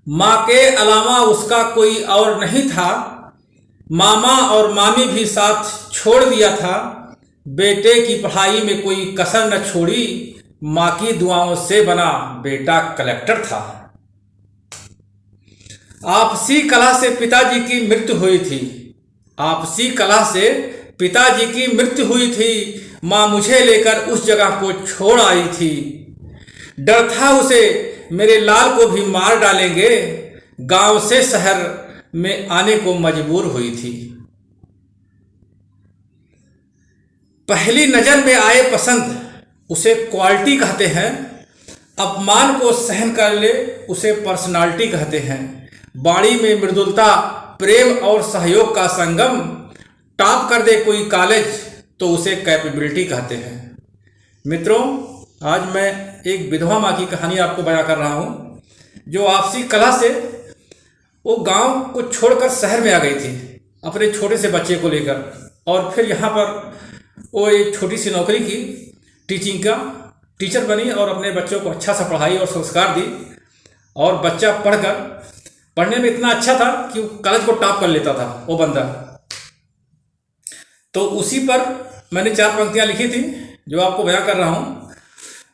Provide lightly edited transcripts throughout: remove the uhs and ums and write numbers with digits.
माँ के अलावा उसका कोई और नहीं था। मामा और मामी भी साथ छोड़ दिया था। बेटे की पढ़ाई में कोई कसर न छोड़ी। माँ की दुआओं से बना बेटा कलेक्टर था। आपसी कलह से पिताजी की मृत्यु हुई थी। आपसी कलह से पिताजी की मृत्यु हुई थी। माँ मुझे लेकर उस जगह को छोड़ आई थी। डर था उसे मेरे लाल को भी मार डालेंगे। गांव से शहर में आने को मजबूर हुई थी। पहली नजर में आए पसंद उसे क्वालिटी कहते हैं। अपमान को सहन कर ले उसे पर्सनालिटी कहते हैं। बाणी में मृदुलता, प्रेम और सहयोग का संगम। टॉप कर दे कोई कॉलेज तो उसे कैपेबिलिटी कहते हैं। मित्रों, आज मैं एक विधवा माँ की कहानी आपको बयां कर रहा हूँ, जो आपसी कलह से वो गांव को छोड़कर शहर में आ गई थी अपने छोटे से बच्चे को लेकर। और फिर यहाँ पर वो एक छोटी सी नौकरी की, टीचिंग का टीचर बनी और अपने बच्चों को अच्छा सा पढ़ाई और संस्कार दी। और बच्चा पढ़ने में इतना अच्छा था कि वो कॉलेज को टॉप कर लेता था वो बंदा। तो उसी पर मैंने 4 पंक्तियां लिखी थी जो आपको बयां कर रहा हूं।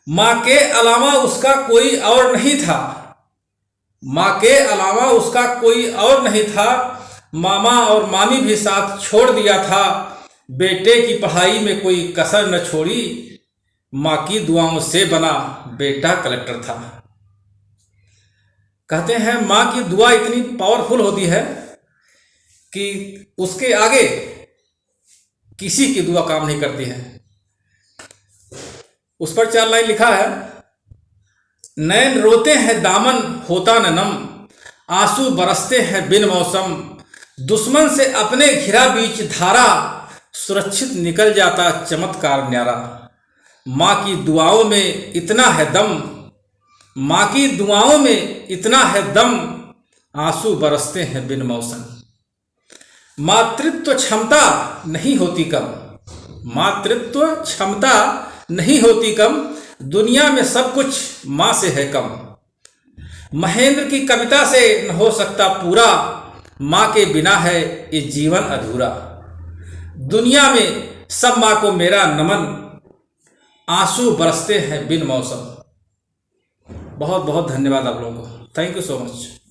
माँ के अलावा उसका कोई और नहीं था। माँ के अलावा उसका कोई और नहीं था। मामा और मामी भी साथ छोड़ दिया था। बेटे की पढ़ाई में कोई कसर न छोड़ी। माँ की दुआओं से बना बेटा कलेक्टर था। कहते हैं माँ की दुआ इतनी पावरफुल होती है कि उसके आगे किसी की दुआ काम नहीं करती है। उस पर 4 लाइन लिखा है। नैन रोते हैं दामन होता न नम। आंसू बरसते हैं बिन मौसम। दुश्मन से अपने घिरा बीच धारा। सुरक्षित निकल जाता चमत्कार न्यारा। माँ की दुआओं में इतना है दम। माँ की दुआओं में इतना है दम। आंसू बरसते हैं बिन मौसम। मातृत्व क्षमता नहीं होती कम। मातृत्व क्षमता नहीं होती कम। दुनिया में सब कुछ माँ से है कम। महेंद्र की कविता से न हो सकता पूरा। माँ के बिना है ये जीवन अधूरा। दुनिया में सब माँ को मेरा नमन। आंसू बरसते हैं बिन मौसम। बहुत बहुत धन्यवाद आप लोगों को। Thank you so much.